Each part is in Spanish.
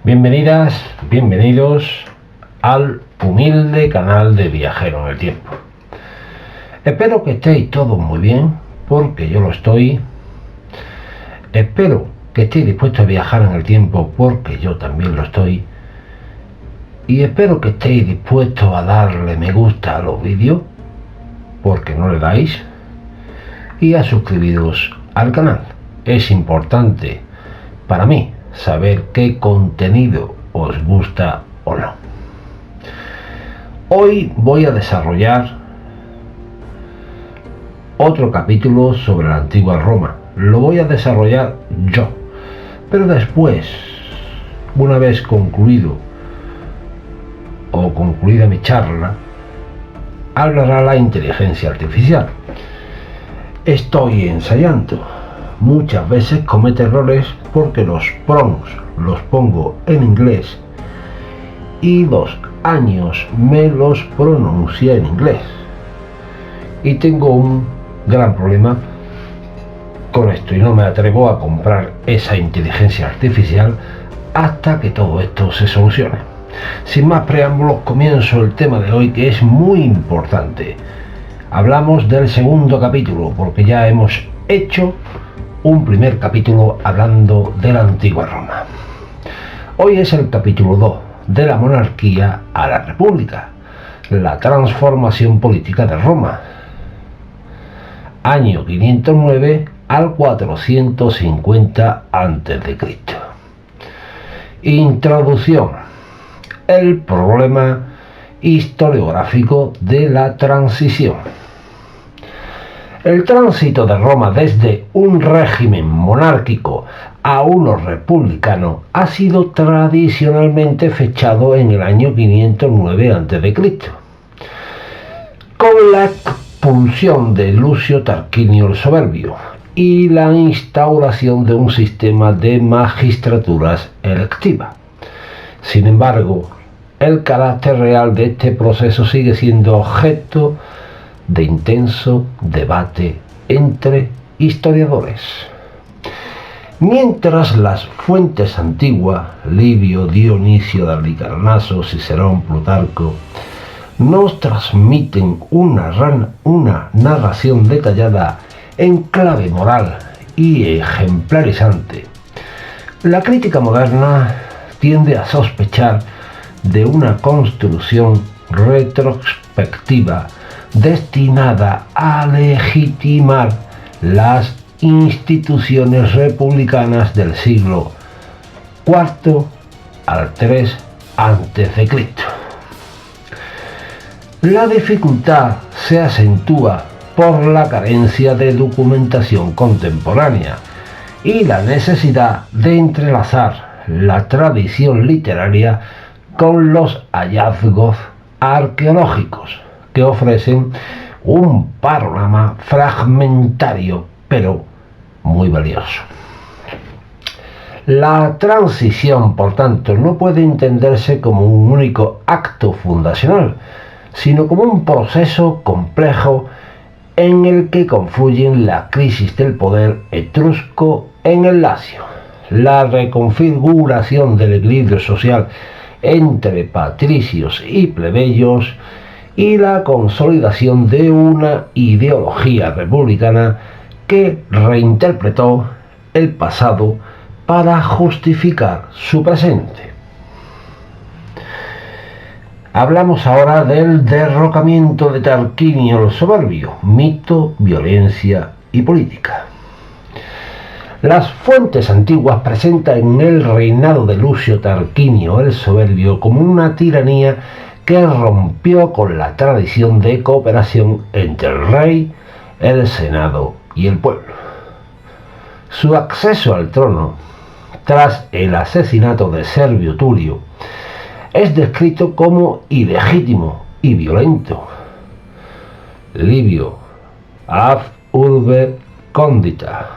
Bienvenidas, bienvenidos al humilde canal de Viajero en el Tiempo. Espero que estéis todos muy bien, porque yo lo estoy. Espero que estéis dispuestos a viajar en el tiempo, porque yo también lo estoy. Y espero que estéis dispuestos a darle me gusta a los vídeos, porque no le dais, y a suscribiros al canal. Es importante para mí saber qué contenido os gusta o no. Hoy voy a desarrollar otro capítulo sobre la antigua Roma. Lo voy a desarrollar yo, pero después, una vez concluida mi charla, hablará la inteligencia artificial. Estoy ensayando. Muchas veces comete errores porque los prompts los pongo en inglés y los años me los pronuncia en inglés. Y tengo un gran problema con esto y no me atrevo a comprar esa inteligencia artificial hasta que todo esto se solucione. Sin más preámbulos, comienzo el tema de hoy, que es muy importante. Hablamos del segundo capítulo porque ya hemos hecho un primer capítulo hablando de la antigua Roma. Hoy es el capítulo 2, de la monarquía a la república, la transformación política de Roma, año 509 al 450 a.C. Introducción: el problema historiográfico de la transición. El tránsito de Roma desde un régimen monárquico a uno republicano ha sido tradicionalmente fechado en el año 509 a.C., con la expulsión de Lucio Tarquinio el Soberbio y la instauración de un sistema de magistraturas electiva. Sin embargo, el carácter real de este proceso sigue siendo objeto de intenso debate entre historiadores. Mientras las fuentes antiguas, Livio, Dionisio de Halicarnaso, Cicerón, Plutarco, nos transmiten una narración detallada en clave moral y ejemplarizante, la crítica moderna tiende a sospechar de una construcción retrospectiva destinada a legitimar las instituciones republicanas del siglo IV al III a.C. La dificultad se acentúa por la carencia de documentación contemporánea y la necesidad de entrelazar la tradición literaria con los hallazgos arqueológicos, que ofrecen un panorama fragmentario pero muy valioso. La transición, por tanto, no puede entenderse como un único acto fundacional, sino como un proceso complejo en el que confluyen la crisis del poder etrusco en el Lacio, la reconfiguración del equilibrio social entre patricios y plebeyos y la consolidación de una ideología republicana que reinterpretó el pasado para justificar su presente. Hablamos ahora del derrocamiento de Tarquinio el Soberbio, mito, violencia y política. Las fuentes antiguas presentan el reinado de Lucio Tarquinio el Soberbio como una tiranía que rompió con la tradición de cooperación entre el rey, el senado y el pueblo. Su acceso al trono, tras el asesinato de Servio Tulio, es descrito como ilegítimo y violento. Livio, Ad Urbe Condita.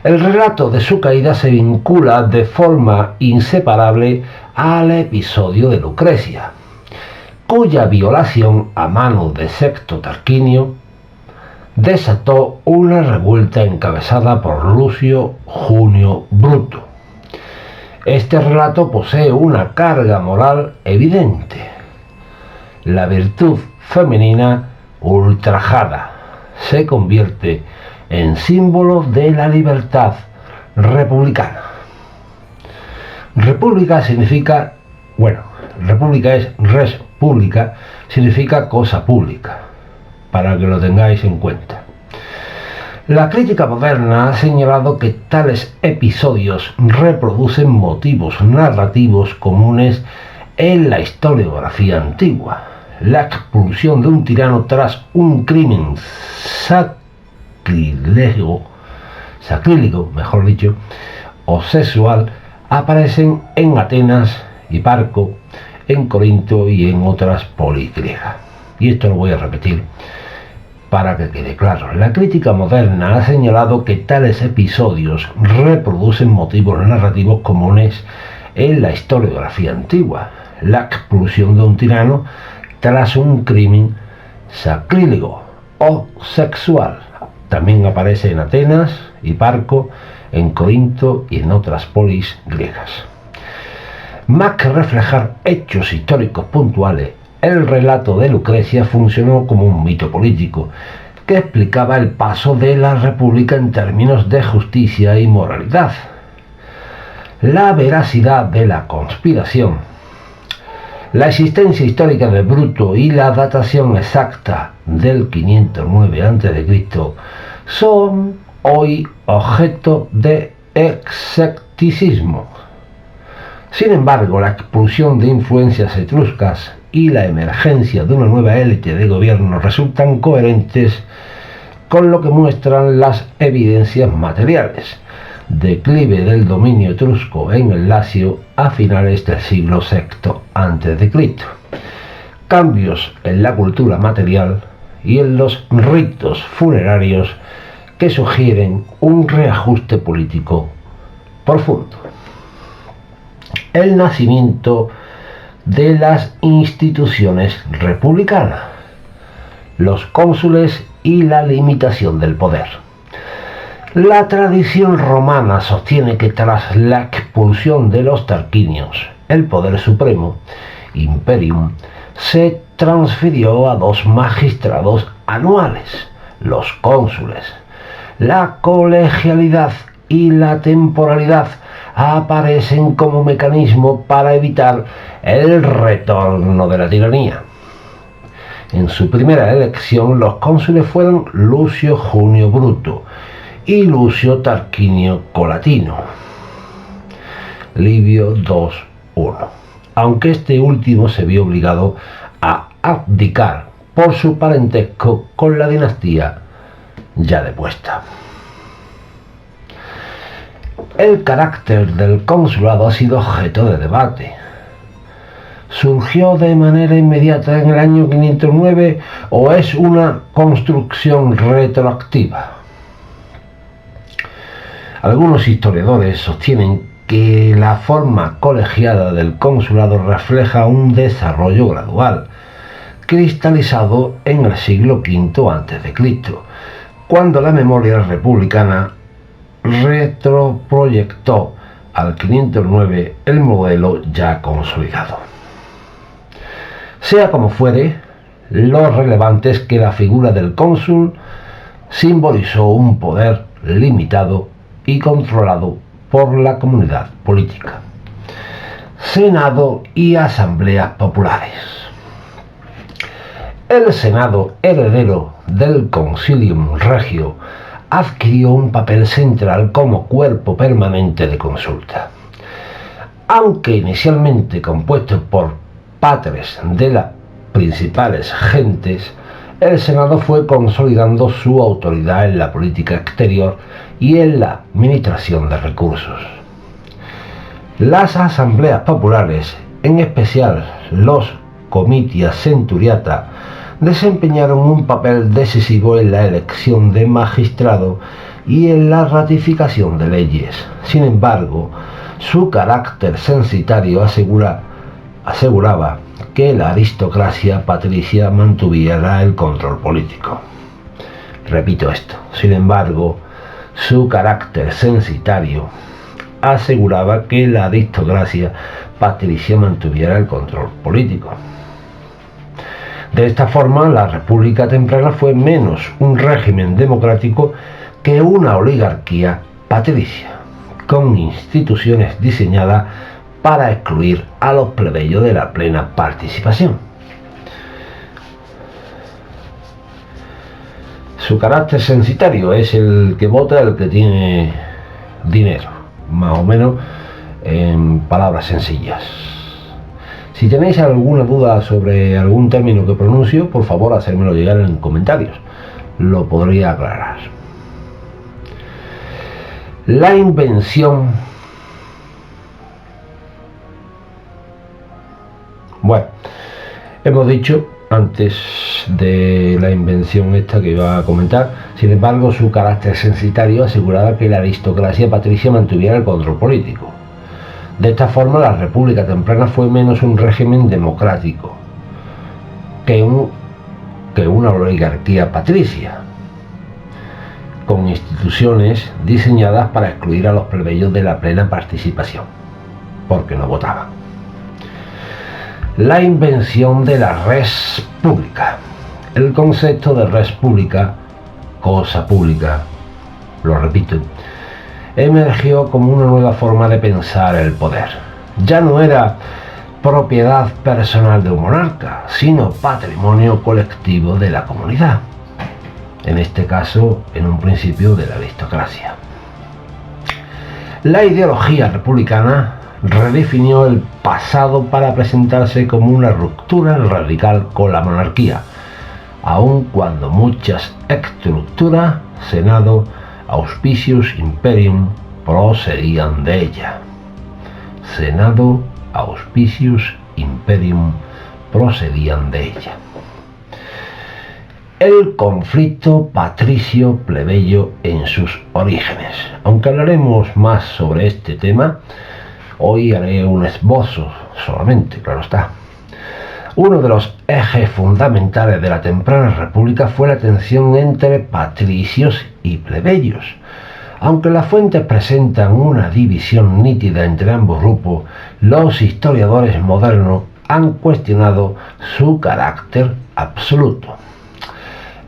El relato de su caída se vincula de forma inseparable al episodio de Lucrecia, cuya violación a manos de Sexto Tarquinio desató una revuelta encabezada por Lucio Junio Bruto. Este relato posee una carga moral evidente. La virtud femenina ultrajada se convierte en símbolo de la libertad republicana. República significa, república es res pública, significa cosa pública, para que lo tengáis en cuenta. La crítica moderna ha señalado que tales episodios reproducen motivos narrativos comunes en la historiografía antigua. La expulsión de un tirano tras un crimen sacrílego, mejor dicho, o sexual, aparecen en Atenas, Hiparco, en Corinto y en otras polis griegas. Y esto lo voy a repetir para que quede claro. La crítica moderna ha señalado que tales episodios reproducen motivos narrativos comunes en la historiografía antigua. La expulsión de un tirano tras un crimen sacrílego o sexual también aparece en Atenas, Hiparco, en Corinto y en otras polis griegas. Más que reflejar hechos históricos puntuales, el relato de Lucrecia funcionó como un mito político que explicaba el paso de la República en términos de justicia y moralidad. La veracidad de la conspiración, la existencia histórica de Bruto y la datación exacta del 509 a.C. son hoy objeto de escepticismo. Sin embargo, la expulsión de influencias etruscas y la emergencia de una nueva élite de gobierno resultan coherentes con lo que muestran las evidencias materiales. Declive del dominio etrusco en el Lacio a finales del siglo VI a.C. Cambios en la cultura material y en los ritos funerarios que sugieren un reajuste político profundo. El nacimiento de las instituciones republicanas, los cónsules y la limitación del poder. La tradición romana sostiene que tras la expulsión de los tarquinios, el poder supremo, imperium, se transfirió a dos magistrados anuales, los cónsules. La colegialidad y la temporalidad aparecen como mecanismo para evitar el retorno de la tiranía. En su primera elección, los cónsules fueron Lucio Junio Bruto y Lucio Tarquinio Colatino, Livio 2:1, aunque este último se vio obligado a abdicar por su parentesco con la dinastía ya depuesta. El carácter del consulado ha sido objeto de debate. ¿Surgió de manera inmediata en el año 509 o es una construcción retroactiva? Algunos historiadores sostienen que la forma colegiada del consulado refleja un desarrollo gradual, cristalizado en el siglo V a.C., cuando la memoria republicana retroproyectó al 509 el modelo ya consolidado. Sea como fuere, lo relevante es que la figura del cónsul simbolizó un poder limitado y controlado por la comunidad política, Senado y asambleas populares. El Senado, heredero del Concilium Regio, adquirió un papel central como cuerpo permanente de consulta. Aunque inicialmente compuesto por patres de las principales gentes, el Senado fue consolidando su autoridad en la política exterior y en la administración de recursos. Las asambleas populares, en especial los comitia centuriata, desempeñaron un papel decisivo en la elección de magistrados y en la ratificación de leyes. Sin embargo, su carácter censitario aseguraba que la aristocracia patricia mantuviera el control político. Repito esto, sin embargo, su carácter censitario aseguraba que la aristocracia patricia mantuviera el control político. De esta forma, la República Temprana fue menos un régimen democrático que una oligarquía patricia, con instituciones diseñadas para excluir a los plebeyos de la plena participación. Su carácter censitario es el que vota el que tiene dinero, más o menos en palabras sencillas. Si tenéis alguna duda sobre algún término que pronuncio, por favor hacérmelo llegar en comentarios, lo podría aclarar. La invención. Bueno, hemos dicho antes de la invención esta que iba a comentar, sin embargo, su carácter censitario aseguraba que la aristocracia patricia mantuviera el control político. De esta forma, la República Temprana fue menos un régimen democrático que una oligarquía patricia, con instituciones diseñadas para excluir a los plebeyos de la plena participación, porque no votaban. La invención de la res pública. El concepto de res pública, cosa pública, lo repito, emergió como una nueva forma de pensar el poder. Ya no era propiedad personal de un monarca, sino patrimonio colectivo de la comunidad. En este caso, en un principio, de la aristocracia. La ideología republicana redefinió el pasado para presentarse como una ruptura radical con la monarquía, aun cuando muchas estructuras, Senado, auspicius imperium, procedían de ella. Senado, auspicius imperium, procedían de ella. El conflicto patricio-plebeyo en sus orígenes. Aunque hablaremos más sobre este tema, hoy haré un esbozo solamente, claro está. Uno de los ejes fundamentales de la temprana república fue la tensión entre patricios y plebeyos. Aunque las fuentes presentan una división nítida entre ambos grupos, los historiadores modernos han cuestionado su carácter absoluto.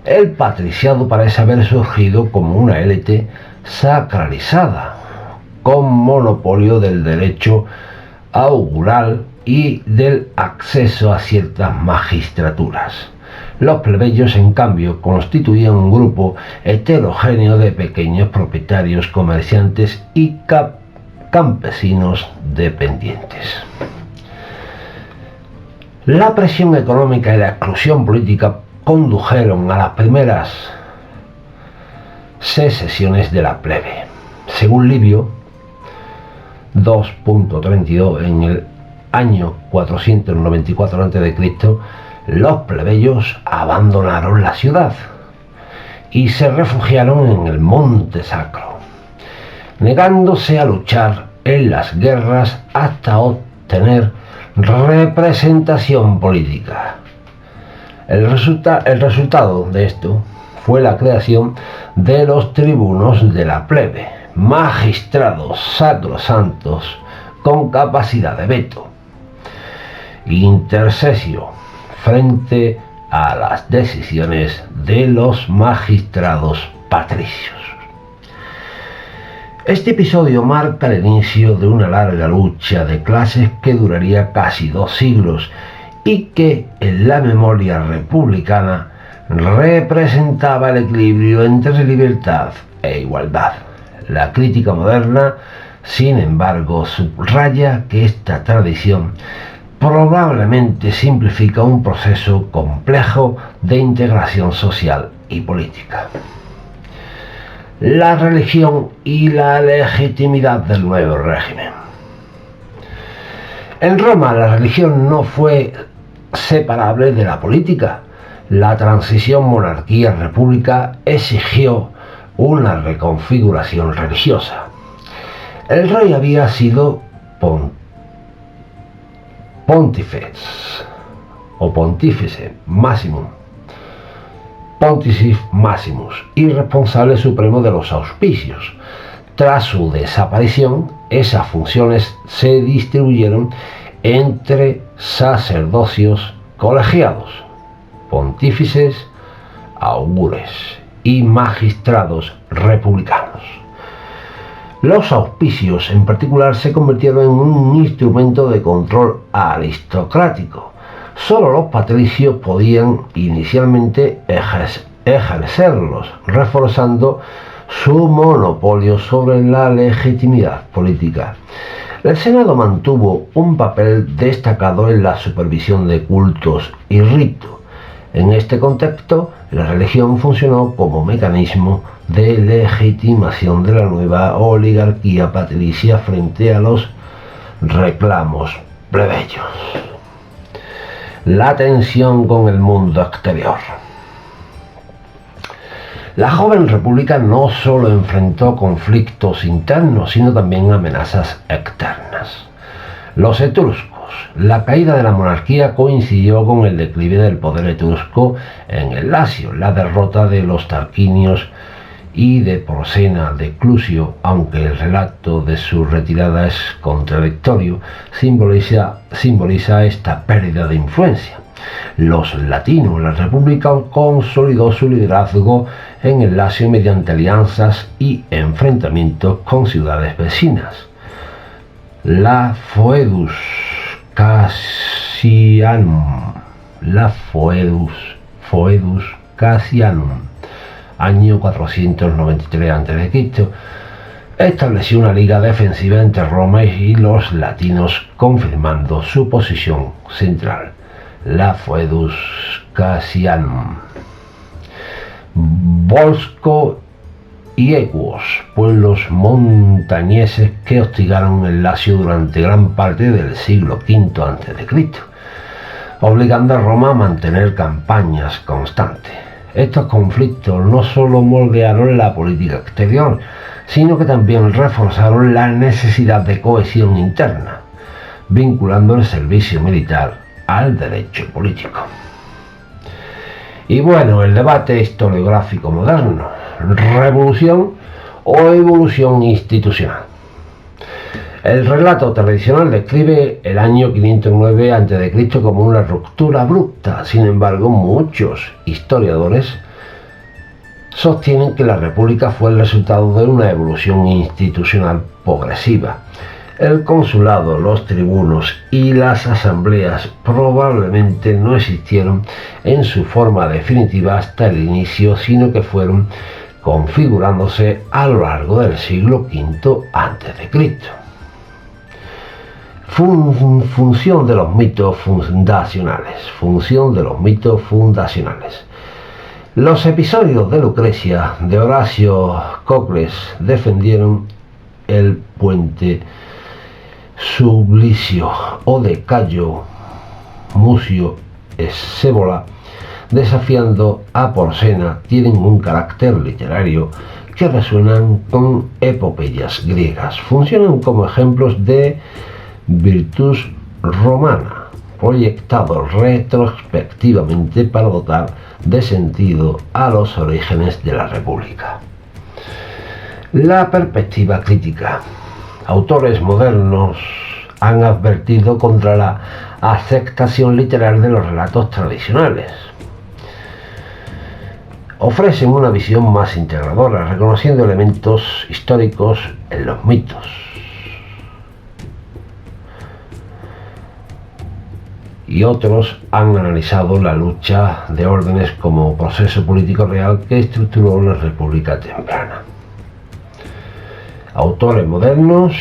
El patriciado parece haber surgido como una élite sacralizada, con monopolio del derecho augural y del acceso a ciertas magistraturas. Los plebeyos, en cambio, constituían un grupo heterogéneo de pequeños propietarios, comerciantes y campesinos dependientes. La presión económica y la exclusión política condujeron a las primeras secesiones de la plebe. Según Livio 2.32, en el año 494 a.C., los plebeyos abandonaron la ciudad y se refugiaron en el monte sacro, negándose a luchar en las guerras hasta obtener representación política. El resultado de esto fue la creación de los tribunos de la plebe, magistrados sacrosantos con capacidad de veto, intercesio frente a las decisiones de los magistrados patricios. Este episodio marca el inicio de una larga lucha de clases que duraría casi 2 siglos y que en la memoria republicana representaba el equilibrio entre libertad e igualdad. La crítica moderna, sin embargo, subraya que esta tradición probablemente simplifica un proceso complejo de integración social y política. La religión y la legitimidad del nuevo régimen. En Roma, la religión no fue separable de la política. La transición monarquía-república exigió una reconfiguración religiosa. El rey había sido pontífice maximus y responsable supremo de los auspicios. Tras su desaparición, esas funciones se distribuyeron entre sacerdocios colegiados, pontífices, augures y magistrados republicanos. Los auspicios, en particular, se convirtieron en un instrumento de control aristocrático. Solo los patricios podían inicialmente ejercerlos, reforzando su monopolio sobre la legitimidad política. El Senado mantuvo un papel destacado en la supervisión de cultos y ritos. En este contexto, la religión funcionó como mecanismo de legitimación de la nueva oligarquía patricia frente a los reclamos plebeyos. La tensión con el mundo exterior. La joven república no solo enfrentó conflictos internos, sino también amenazas externas. Los etruscos. La caída de la monarquía coincidió con el declive del poder etrusco en el Lacio. La derrota de los tarquinios y de Porsena de Clusio, aunque el relato de su retirada es contradictorio, simboliza esta pérdida de influencia. Los latinos. La república consolidó su liderazgo en el Lacio mediante alianzas y enfrentamientos con ciudades vecinas. La Foedus Cassianum, año 493 a.C., estableció una liga defensiva entre Roma y los latinos, confirmando su posición central. La Foedus Cassianum. Volsco y Equos, pueblos montañeses que hostigaron el Lacio durante gran parte del siglo V a.C., obligando a Roma a mantener campañas constantes. Estos conflictos no solo moldearon la política exterior, sino que también reforzaron la necesidad de cohesión interna, vinculando el servicio militar al derecho político. Y bueno, el debate historiográfico moderno: revolución o evolución institucional. El relato tradicional describe el año 509 a.C. como una ruptura abrupta. Sin embargo, muchos historiadores sostienen que la república fue el resultado de una evolución institucional progresiva. El consulado, los tribunos y las asambleas probablemente no existieron en su forma definitiva hasta el inicio, sino que fueron configurándose a lo largo del siglo V a.C. Función de los mitos fundacionales. Los episodios de Lucrecia de Horacio Cocles defendieron el puente Sublicio o de Cayo Mucio Scévola, desafiando a Porsena, tienen un carácter literario que resuenan con epopeyas griegas. Funcionan como ejemplos de virtus romana, proyectados retrospectivamente para dotar de sentido a los orígenes de la República. La perspectiva crítica. Autores modernos han advertido contra la aceptación literal de los relatos tradicionales. Ofrecen una visión más integradora, reconociendo elementos históricos en los mitos. Y otros han analizado la lucha de órdenes como proceso político real que estructuró la República temprana. Autores modernos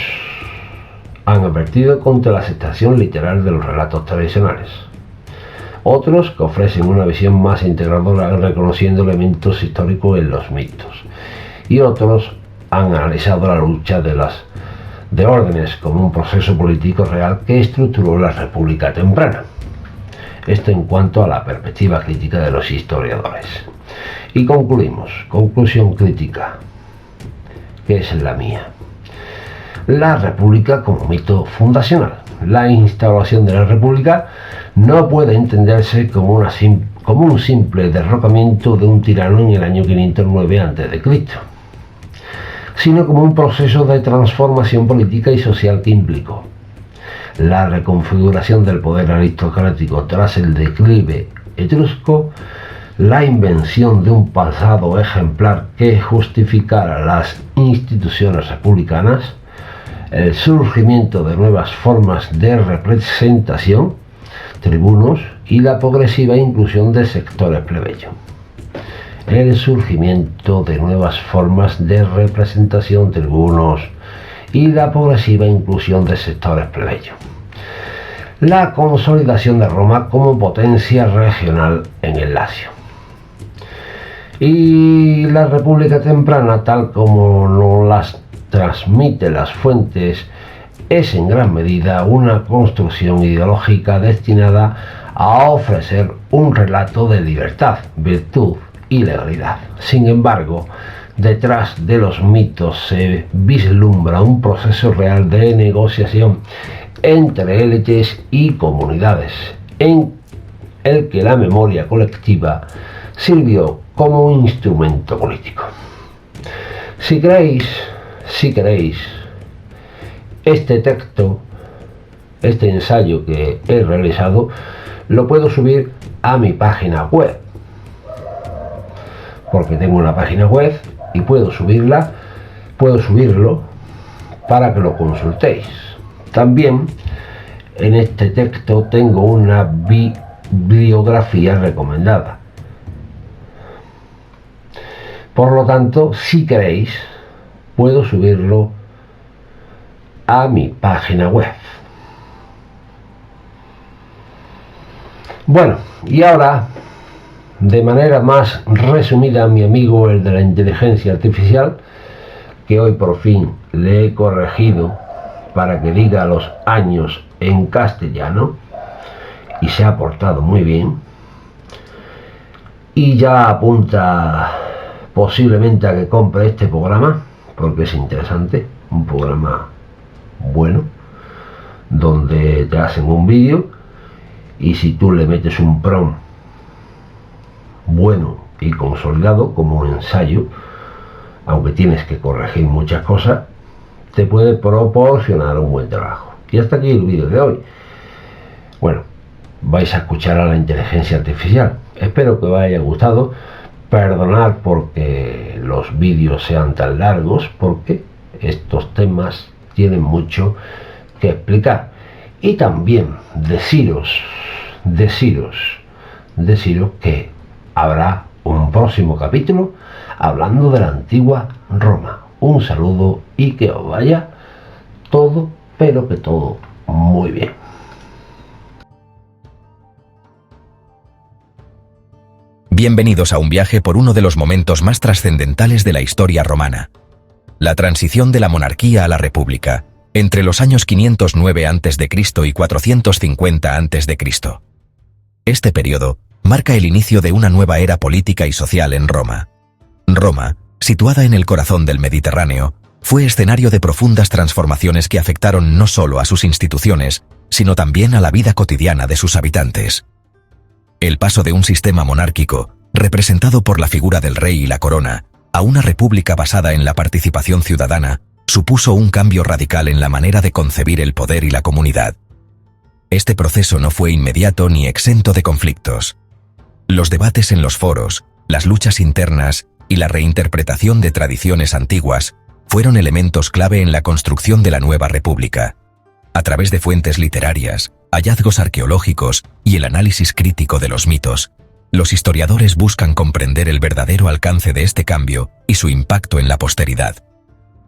han advertido contra la aceptación literal de los relatos tradicionales. Otros que ofrecen una visión más integradora reconociendo elementos históricos en los mitos. Y otros han analizado la lucha de órdenes como un proceso político real que estructuró la República temprana. Esto en cuanto a la perspectiva crítica de los historiadores. Y concluimos. Conclusión crítica, que es la mía. La República como mito fundacional. La instauración de la República no puede entenderse como un simple derrocamiento de un tirano en el año 509 a.C., sino como un proceso de transformación política y social que implicó la reconfiguración del poder aristocrático tras el declive etrusco, la invención de un pasado ejemplar que justificara las instituciones republicanas, el surgimiento de nuevas formas de representación, tribunos, y la progresiva inclusión de sectores plebeyos. El surgimiento de nuevas formas de representación, tribunos, y la progresiva inclusión de sectores plebeyos. La consolidación de Roma como potencia regional en el Lacio. Y la República temprana, tal como nos las transmite las fuentes, es en gran medida una construcción ideológica destinada a ofrecer un relato de libertad, virtud y legalidad. Sin embargo, detrás de los mitos se vislumbra un proceso real de negociación entre élites y comunidades, en el que la memoria colectiva sirvió como un instrumento político. Si queréis, este texto, este ensayo que he realizado, lo puedo subir a mi página web, porque tengo una página web y puedo subirlo para que lo consultéis. También en este texto tengo una bibliografía recomendada. Por lo tanto, si queréis, puedo subirlo a mi página web. Bueno, y ahora, de manera más resumida, mi amigo el de la inteligencia artificial, que hoy por fin le he corregido para que diga los años en castellano, y se ha portado muy bien, y ya apunta posiblemente a que compre este programa, porque es interesante, un programa bueno, donde te hacen un vídeo y si tú le metes un prompt bueno y consolidado como un ensayo, aunque tienes que corregir muchas cosas, te puede proporcionar un buen trabajo. Y hasta aquí el vídeo de hoy. Bueno, vais a escuchar a la inteligencia artificial. Espero que os haya gustado. Perdonad porque los vídeos sean tan largos, porque estos temas tienen mucho que explicar. Y también deciros que habrá un próximo capítulo hablando de la antigua Roma. Un saludo y que os vaya todo, pero que todo muy bien. Bienvenidos a un viaje por uno de los momentos más trascendentales de la historia romana. La transición de la monarquía a la república, entre los años 509 a.C. y 450 a.C. Este periodo marca el inicio de una nueva era política y social en Roma. Roma, situada en el corazón del Mediterráneo, fue escenario de profundas transformaciones que afectaron no solo a sus instituciones, sino también a la vida cotidiana de sus habitantes. El paso de un sistema monárquico, representado por la figura del rey y la corona, a una república basada en la participación ciudadana, supuso un cambio radical en la manera de concebir el poder y la comunidad. Este proceso no fue inmediato ni exento de conflictos. Los debates en los foros, las luchas internas y la reinterpretación de tradiciones antiguas fueron elementos clave en la construcción de la nueva república. A través de fuentes literarias, hallazgos arqueológicos y el análisis crítico de los mitos, los historiadores buscan comprender el verdadero alcance de este cambio y su impacto en la posteridad.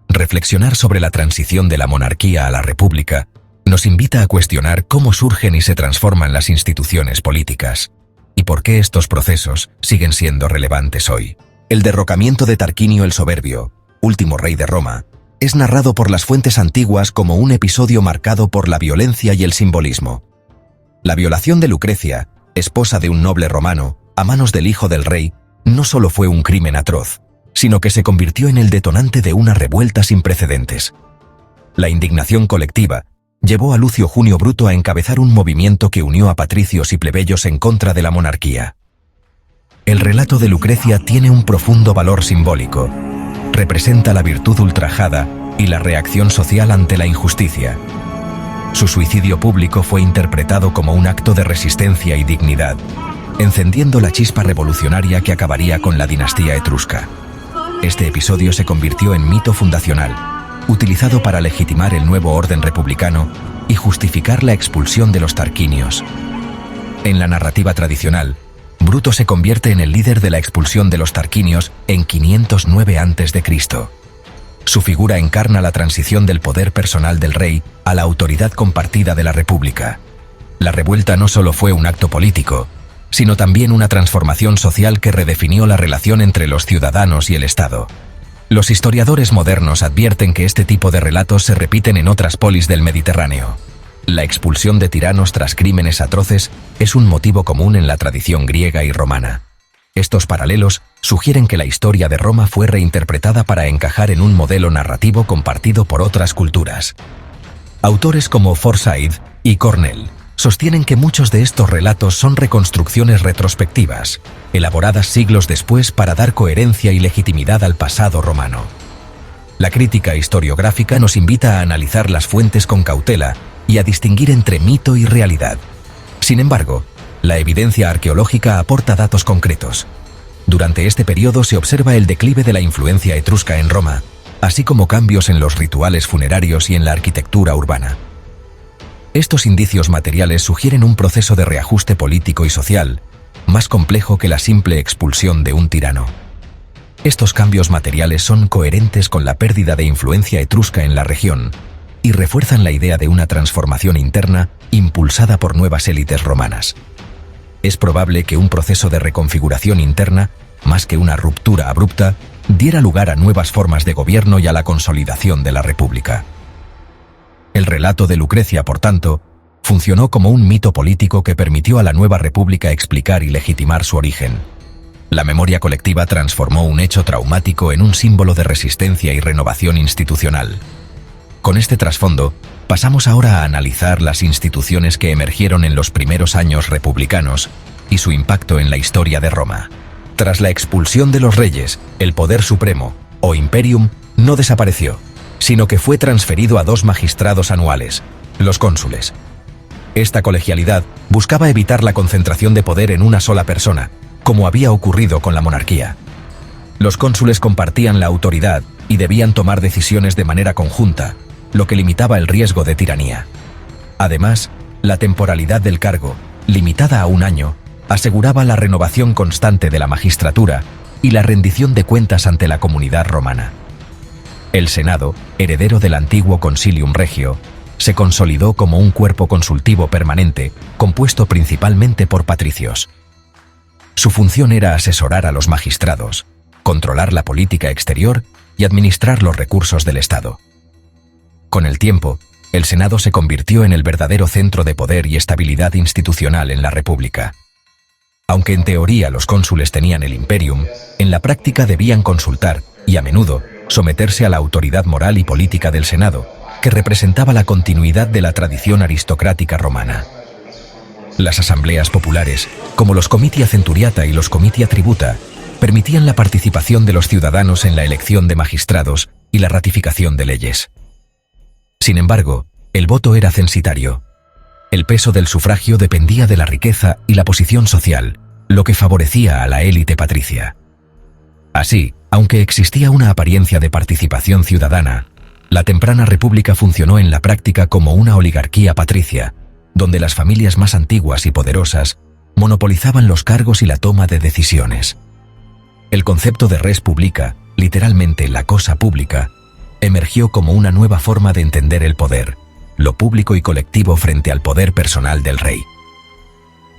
Reflexionar sobre la transición de la monarquía a la república nos invita a cuestionar cómo surgen y se transforman las instituciones políticas, y por qué estos procesos siguen siendo relevantes hoy. El derrocamiento de Tarquinio el Soberbio, último rey de Roma, es narrado por las fuentes antiguas como un episodio marcado por la violencia y el simbolismo. La violación de Lucrecia, esposa de un noble romano, a manos del hijo del rey, no solo fue un crimen atroz, sino que se convirtió en el detonante de una revuelta sin precedentes. La indignación colectiva llevó a Lucio Junio Bruto a encabezar un movimiento que unió a patricios y plebeyos en contra de la monarquía. El relato de Lucrecia tiene un profundo valor simbólico. representa la virtud ultrajada y la reacción social ante la injusticia. Su suicidio público fue interpretado como un acto de resistencia y dignidad, encendiendo la chispa revolucionaria que acabaría con la dinastía etrusca. Este episodio se convirtió en mito fundacional, utilizado para legitimar el nuevo orden republicano y justificar la expulsión de los tarquinios. En la narrativa tradicional, Bruto se convierte en el líder de la expulsión de los tarquinios en 509 a.C. Su figura encarna la transición del poder personal del rey a la autoridad compartida de la república. La revuelta no solo fue un acto político, sino también una transformación social que redefinió la relación entre los ciudadanos y el Estado. Los historiadores modernos advierten que este tipo de relatos se repiten en otras polis del Mediterráneo. La expulsión de tiranos tras crímenes atroces es un motivo común en la tradición griega y romana. Estos paralelos sugieren que la historia de Roma fue reinterpretada para encajar en un modelo narrativo compartido por otras culturas. Autores como Forsyth y Cornell sostienen que muchos de estos relatos son reconstrucciones retrospectivas, elaboradas siglos después para dar coherencia y legitimidad al pasado romano. La crítica historiográfica nos invita a analizar las fuentes con cautela y a distinguir entre mito y realidad. Sin embargo, la evidencia arqueológica aporta datos concretos. Durante este periodo se observa el declive de la influencia etrusca en Roma, así como cambios en los rituales funerarios y en la arquitectura urbana. Estos indicios materiales sugieren un proceso de reajuste político y social, más complejo que la simple expulsión de un tirano. Estos cambios materiales son coherentes con la pérdida de influencia etrusca en la región y refuerzan la idea de una transformación interna impulsada por nuevas élites romanas. Es probable que un proceso de reconfiguración interna, más que una ruptura abrupta, diera lugar a nuevas formas de gobierno y a la consolidación de la república. El relato de Lucrecia, por tanto, funcionó como un mito político que permitió a la nueva república explicar y legitimar su origen. La memoria colectiva transformó un hecho traumático en un símbolo de resistencia y renovación institucional. Con este trasfondo, pasamos ahora a analizar las instituciones que emergieron en los primeros años republicanos y su impacto en la historia de Roma. Tras la expulsión de los reyes, el poder supremo, o imperium, no desapareció, sino que fue transferido a dos magistrados anuales, los cónsules. Esta colegialidad buscaba evitar la concentración de poder en una sola persona, como había ocurrido con la monarquía. Los cónsules compartían la autoridad y debían tomar decisiones de manera conjunta, lo que limitaba el riesgo de tiranía. Además, la temporalidad del cargo, limitada a un año, aseguraba la renovación constante de la magistratura y la rendición de cuentas ante la comunidad romana. El Senado, heredero del antiguo Consilium Regio, se consolidó como un cuerpo consultivo permanente, compuesto principalmente por patricios. Su función era asesorar a los magistrados, controlar la política exterior y administrar los recursos del Estado. Con el tiempo, el Senado se convirtió en el verdadero centro de poder y estabilidad institucional en la República. Aunque en teoría los cónsules tenían el imperium, en la práctica debían consultar, y a menudo, someterse a la autoridad moral y política del Senado, que representaba la continuidad de la tradición aristocrática romana. Las asambleas populares, como los comitia centuriata y los comitia tributa, permitían la participación de los ciudadanos en la elección de magistrados y la ratificación de leyes. Sin embargo, el voto era censitario. El peso del sufragio dependía de la riqueza y la posición social, lo que favorecía a la élite patricia. Así, aunque existía una apariencia de participación ciudadana, la temprana república funcionó en la práctica como una oligarquía patricia, donde las familias más antiguas y poderosas monopolizaban los cargos y la toma de decisiones. El concepto de res publica, literalmente la cosa pública, emergió como una nueva forma de entender el poder, lo público y colectivo frente al poder personal del rey.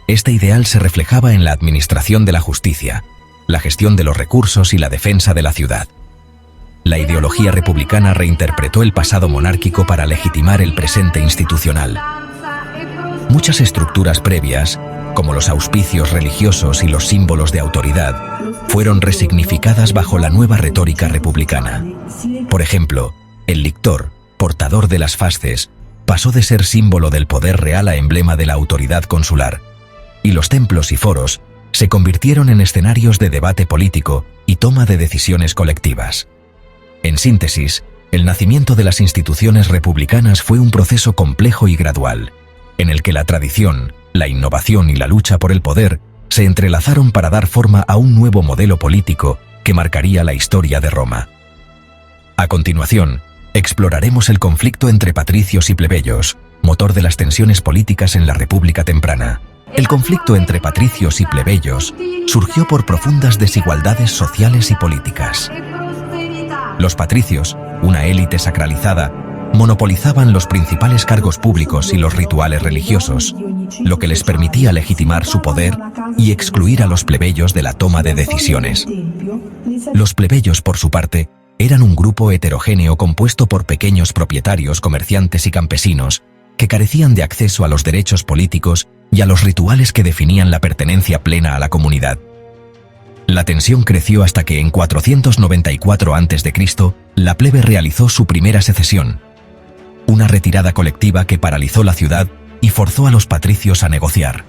Este ideal se reflejaba en la administración de la justicia, la gestión de los recursos y la defensa de la ciudad. La ideología republicana reinterpretó el pasado monárquico para legitimar el presente institucional. Muchas estructuras previas, como los auspicios religiosos y los símbolos de autoridad, fueron resignificadas bajo la nueva retórica republicana. Por ejemplo, el lictor, portador de las fasces, pasó de ser símbolo del poder real a emblema de la autoridad consular, y los templos y foros se convirtieron en escenarios de debate político y toma de decisiones colectivas. En síntesis, el nacimiento de las instituciones republicanas fue un proceso complejo y gradual, en el que la tradición, la innovación y la lucha por el poder se entrelazaron para dar forma a un nuevo modelo político que marcaría la historia de Roma. A continuación, exploraremos el conflicto entre patricios y plebeyos, motor de las tensiones políticas en la República temprana. El conflicto entre patricios y plebeyos surgió por profundas desigualdades sociales y políticas. Los patricios, una élite sacralizada, monopolizaban los principales cargos públicos y los rituales religiosos, lo que les permitía legitimar su poder y excluir a los plebeyos de la toma de decisiones. Los plebeyos, por su parte, eran un grupo heterogéneo compuesto por pequeños propietarios, comerciantes y campesinos que carecían de acceso a los derechos políticos y a los rituales que definían la pertenencia plena a la comunidad. La tensión creció hasta que en 494 a.C. la plebe realizó su primera secesión, una retirada colectiva que paralizó la ciudad y forzó a los patricios a negociar.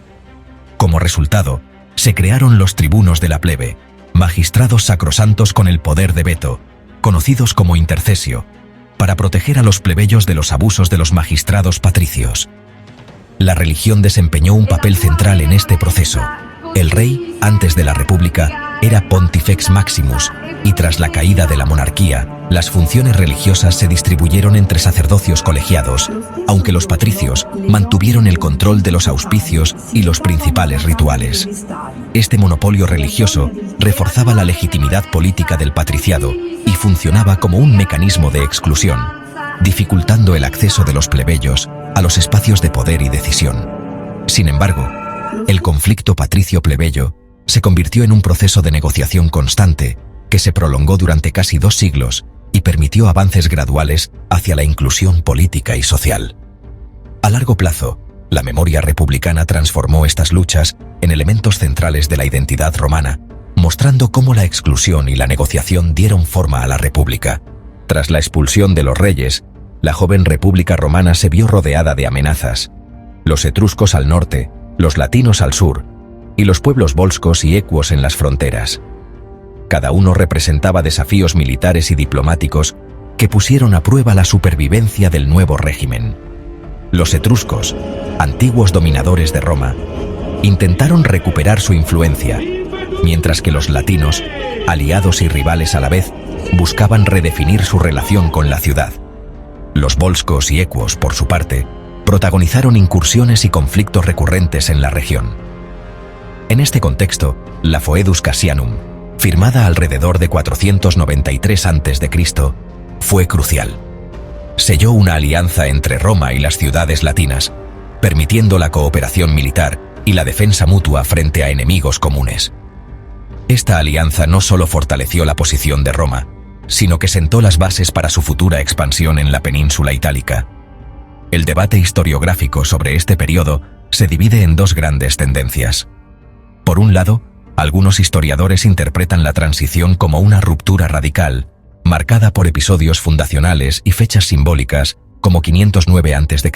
Como resultado, se crearon los tribunos de la plebe, magistrados sacrosantos con el poder de veto, conocidos como intercesio, para proteger a los plebeyos de los abusos de los magistrados patricios. La religión desempeñó un papel central en este proceso. El rey, antes de la República, era Pontifex Maximus, y tras la caída de la monarquía, las funciones religiosas se distribuyeron entre sacerdocios colegiados, aunque los patricios mantuvieron el control de los auspicios y los principales rituales. Este monopolio religioso reforzaba la legitimidad política del patriciado y funcionaba como un mecanismo de exclusión, dificultando el acceso de los plebeyos a los espacios de poder y decisión. Sin embargo, el conflicto patricio-plebeyo se convirtió en un proceso de negociación constante que se prolongó durante casi 2 siglos y permitió avances graduales hacia la inclusión política y social. A largo plazo, la memoria republicana transformó estas luchas en elementos centrales de la identidad romana, mostrando cómo la exclusión y la negociación dieron forma a la República. Tras la expulsión de los reyes, la joven República romana se vio rodeada de amenazas. Los etruscos al norte, los latinos al sur, y los pueblos volscos y ecuos en las fronteras. Cada uno representaba desafíos militares y diplomáticos que pusieron a prueba la supervivencia del nuevo régimen. Los etruscos, antiguos dominadores de Roma, intentaron recuperar su influencia, mientras que los latinos, aliados y rivales a la vez, buscaban redefinir su relación con la ciudad. Los volscos y ecuos, por su parte, protagonizaron incursiones y conflictos recurrentes en la región. En este contexto, la Foedus Cassianum, firmada alrededor de 493 a.C., fue crucial. Selló una alianza entre Roma y las ciudades latinas, permitiendo la cooperación militar y la defensa mutua frente a enemigos comunes. Esta alianza no solo fortaleció la posición de Roma, sino que sentó las bases para su futura expansión en la península itálica. El debate historiográfico sobre este periodo se divide en 2 grandes tendencias. Por un lado, algunos historiadores interpretan la transición como una ruptura radical, marcada por episodios fundacionales y fechas simbólicas como 509 a.C.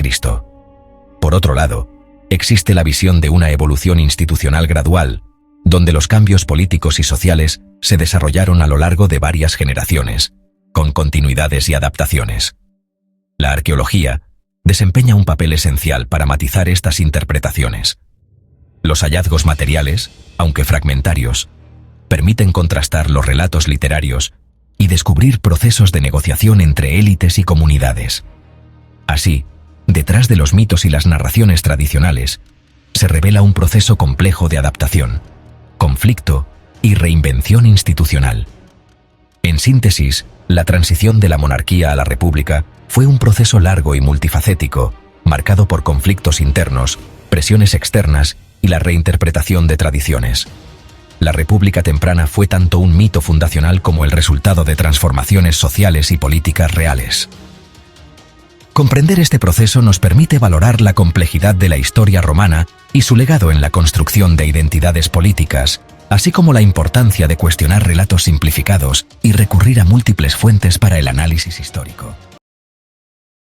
Por otro lado, existe la visión de una evolución institucional gradual, donde los cambios políticos y sociales se desarrollaron a lo largo de varias generaciones, con continuidades y adaptaciones. La arqueología desempeña un papel esencial para matizar estas interpretaciones. Los hallazgos materiales, aunque fragmentarios, permiten contrastar los relatos literarios y descubrir procesos de negociación entre élites y comunidades. Así, detrás de los mitos y las narraciones tradicionales, se revela un proceso complejo de adaptación, conflicto y reinvención institucional. En síntesis, la transición de la monarquía a la república fue un proceso largo y multifacético, marcado por conflictos internos, presiones externas y la reinterpretación de tradiciones. La República temprana fue tanto un mito fundacional como el resultado de transformaciones sociales y políticas reales. Comprender este proceso nos permite valorar la complejidad de la historia romana y su legado en la construcción de identidades políticas, así como la importancia de cuestionar relatos simplificados y recurrir a múltiples fuentes para el análisis histórico.